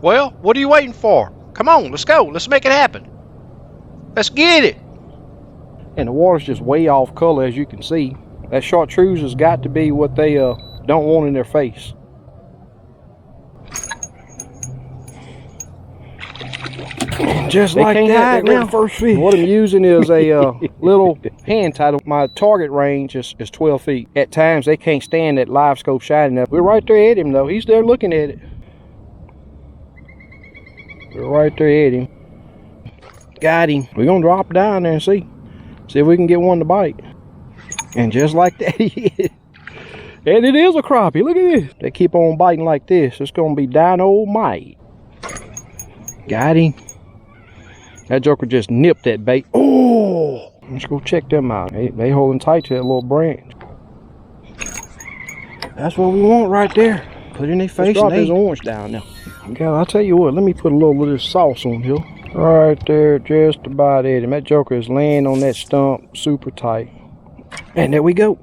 Well, what are you waiting for? Come on, let's go. Let's make it happen. Let's get it. And the water's just way off color, as you can see. That chartreuse has got to be what they don't want in their face. Just like that, now. First fish. What I'm using is a little hand title. My target range is 12 feet. At times, they can't stand that live scope shining up. We're right there at him, though. He's there looking at it. We're right there at him. Got him. We're going to drop down there and see if we can get one to bite. And just like that, he is. And it is a crappie. Look at this. They keep on biting like this. It's going to be dynamite. Got him. That joker just nipped that bait. Oh! Let's go check them out. They holding tight to that little branch. That's what we want right there. Put in their face. Drop this orange down now. Okay, I'll tell you what. Let me put a little of this sauce on here. Right there, just about at him. That joker is laying on that stump super tight. And there we go.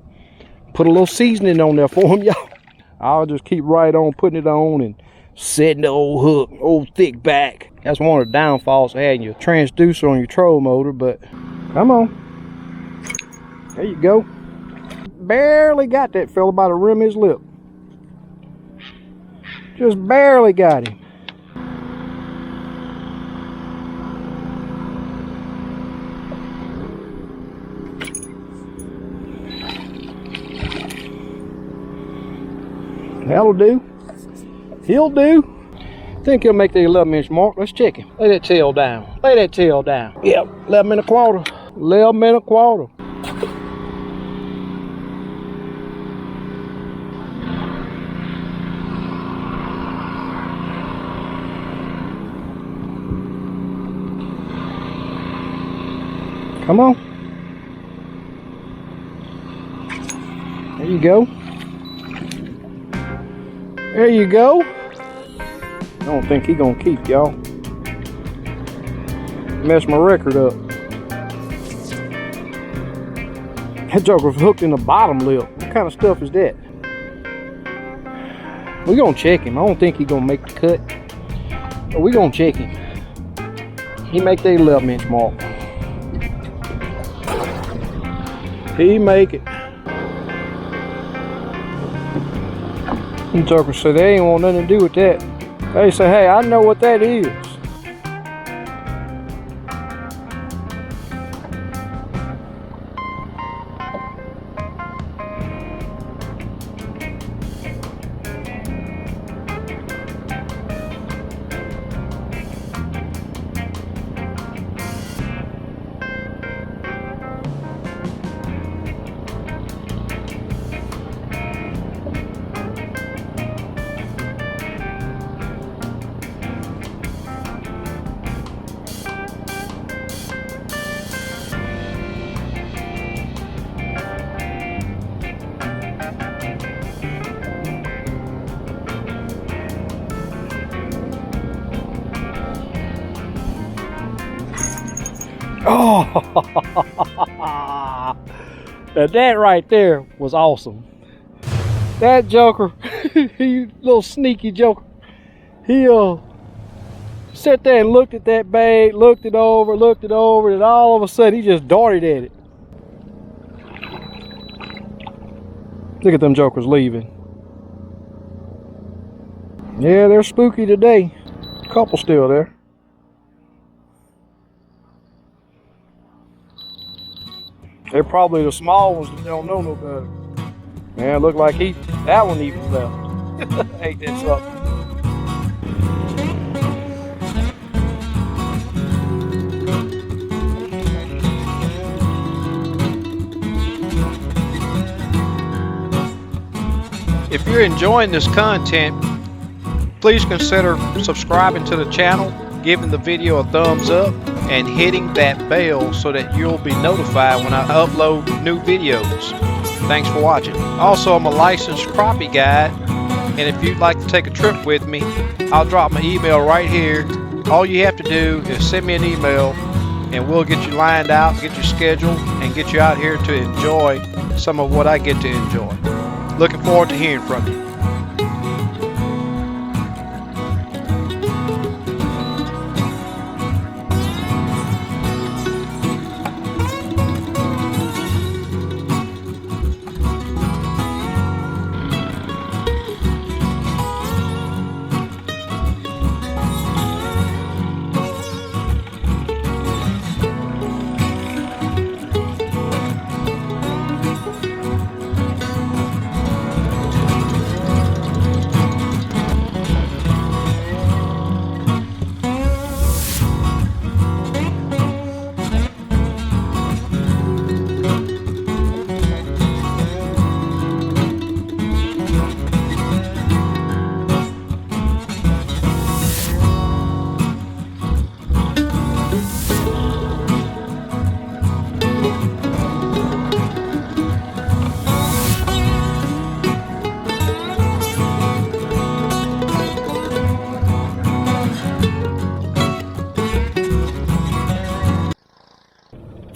Put a little seasoning on there for him, y'all. I'll just keep right on putting it on and setting the old hook, old thick back. That's one of the downfalls of having your transducer on your troll motor, but come on. There you go. Barely got that fella by the rim of his lip. Just barely got him. That'll do. He'll do. I think he'll make the 11-inch mark. Let's check him. Lay that tail down. Lay that tail down. Yep, 11 and a quarter. 11 and a quarter. Come on. There you go. There you go. I don't think he gonna keep, y'all. Mess my record up. That joker's hooked in the bottom lip. What kind of stuff is that? We're gonna check him. I don't think he's gonna make the cut, but we're gonna check him. He make the 11-inch mark. He make it. The joker said they ain't want nothing to do with that. They say, hey, I know what that is. Oh, now that right there was awesome. That joker, you little sneaky joker, he sat there and looked at that bait, looked it over, and all of a sudden he just darted at it. Look at them jokers leaving. Yeah, they're spooky today. Couple still there. They're probably the small ones that don't know no better. Yeah, look like that one even left. Ain't that something? If you're enjoying this content, please consider subscribing to the channel, giving the video a thumbs up, and hitting that bell so that you'll be notified when I upload new videos. Thanks for watching. Also, I'm a licensed crappie guide, and if you'd like to take a trip with me, I'll drop my email right here. All you have to do is send me an email and we'll get you lined out, get you scheduled, and get you out here to enjoy some of what I get to enjoy. Looking forward to hearing from you.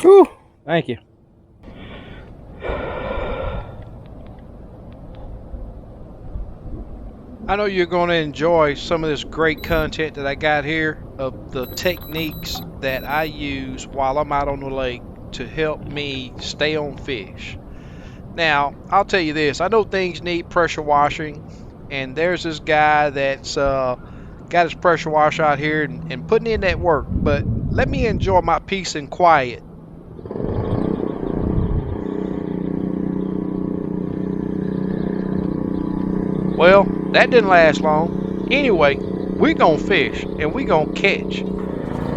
Whew, thank you. I know you're going to enjoy some of this great content that I got here of the techniques that I use while I'm out on the lake to help me stay on fish. Now, I'll tell you this, I know things need pressure washing, and there's this guy that's got his pressure washer out here and putting in that work, but let me enjoy my peace and quiet. Well, that didn't last long. Anyway, we're gonna fish and we're gonna catch.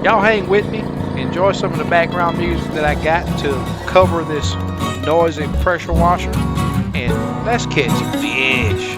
Y'all hang with me, enjoy some of the background music that I got to cover this noisy pressure washer, and let's catch some fish.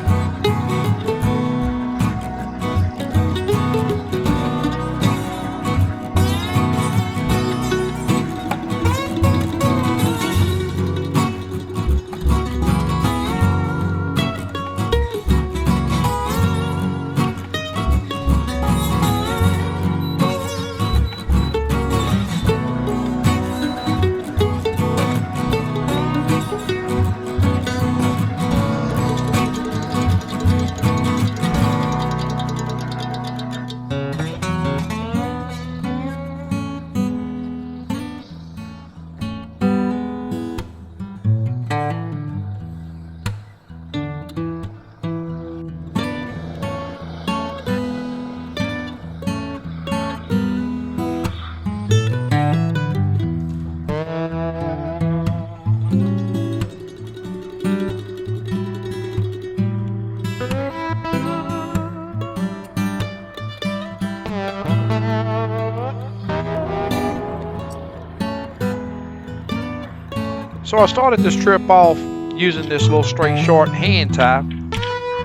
So I started this trip off using this little straight short hand tie,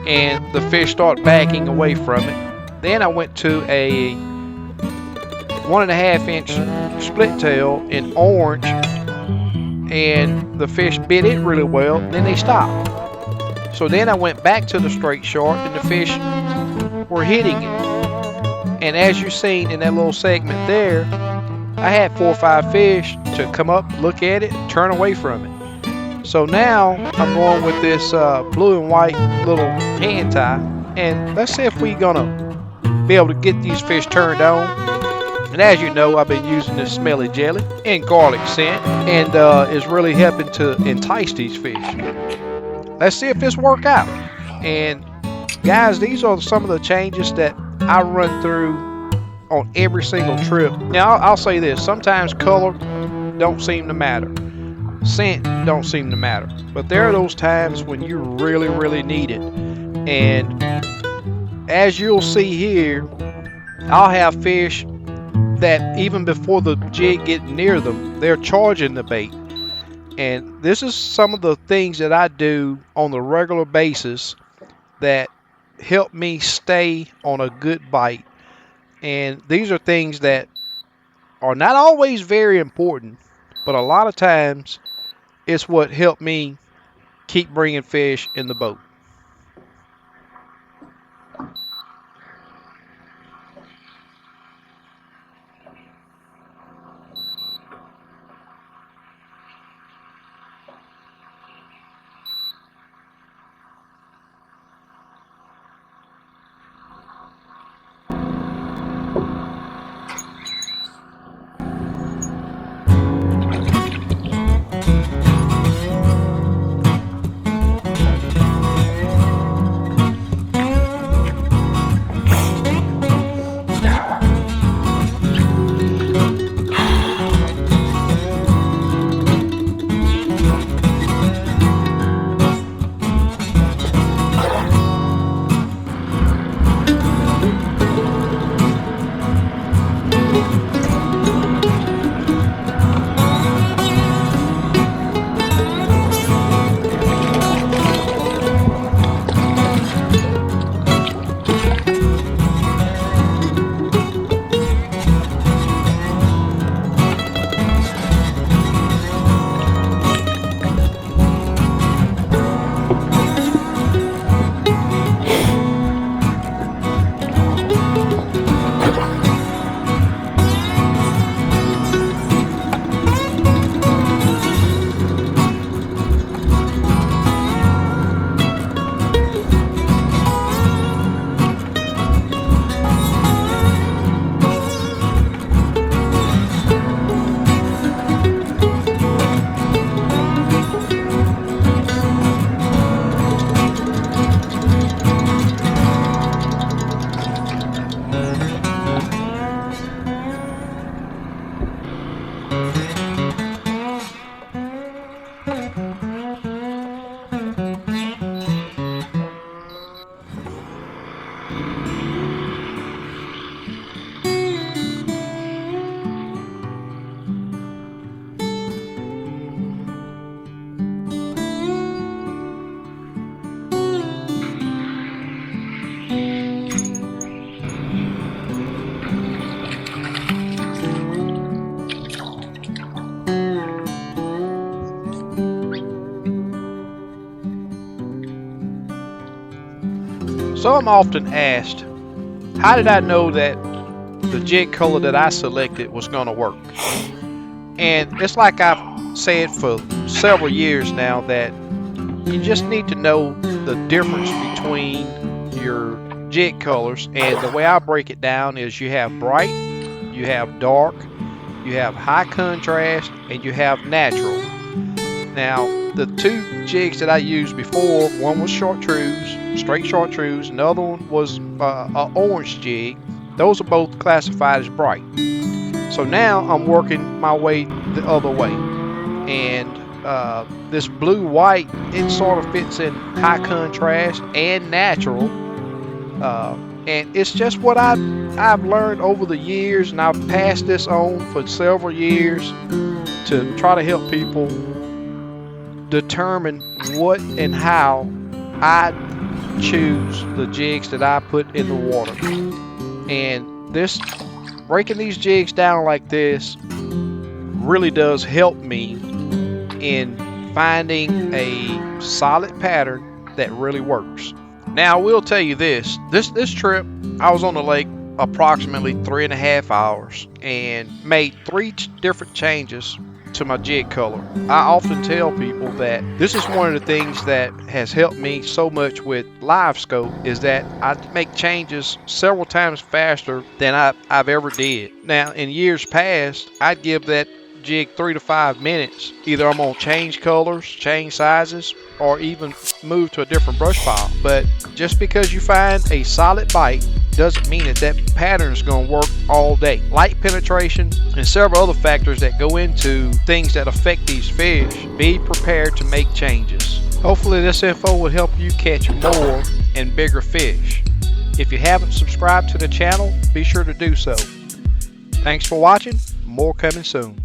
and the fish start backing away from it. Then I went to a 1.5 inch split tail in orange, and the fish bit it really well. Then they stopped. So then I went back to the straight short, and the fish were hitting it. And as you've seen in that little segment there, I had 4 or 5 fish to come up, look at it, turn away from it. So now I'm going with this blue and white little hand tie, and let's see if we're gonna be able to get these fish turned on. And as you know, I've been using this Smelly Jelly and garlic scent, and it's really helping to entice these fish. Let's see if this works out. And guys, these are some of the changes that I run through on every single trip. Now I'll say this, sometimes color don't seem to matter, scent don't seem to matter, but there are those times when you really need it. And as you'll see here, I'll have fish that even before the jig get near them, they're charging the bait. And this is some of the things that I do on a regular basis that help me stay on a good bite. And these are things that are not always very important, but a lot of times it's what helped me keep bringing fish in the boat. So I'm often asked, how did I know that the jig color that I selected was going to work? And it's like I've said for several years now, that you just need to know the difference between your jig colors. And the way I break it down is you have bright, you have dark, you have high contrast, and you have natural. Now, the two jigs that I used before, one was chartreuse, straight chartreuse, another one was an orange jig. Those are both classified as bright. So now I'm working my way the other way, and this blue-white, it sort of fits in high contrast and natural, and it's just what I've learned over the years, and I've passed this on for several years to try to help people determine what and how I choose the jigs that I put in the water. And this, breaking these jigs down like this, really does help me in finding a solid pattern that really works. Now I will tell you this trip I was on the lake approximately 3.5 hours and made 3 different changes to my jig color. I often tell people that this is one of the things that has helped me so much with Livescope, is that I make changes several times faster than I've ever did. Now in years past, I'd give that jig 3 to 5 minutes. Either I'm gonna change colors, change sizes, or even move to a different brush pile. But just because you find a solid bite doesn't mean that pattern is going to work all day. Light penetration and several other factors that go into things that affect these fish. Be prepared to make changes. Hopefully this info will help you catch more and bigger fish. If you haven't subscribed to the channel, be sure to do so. Thanks for watching. More coming soon.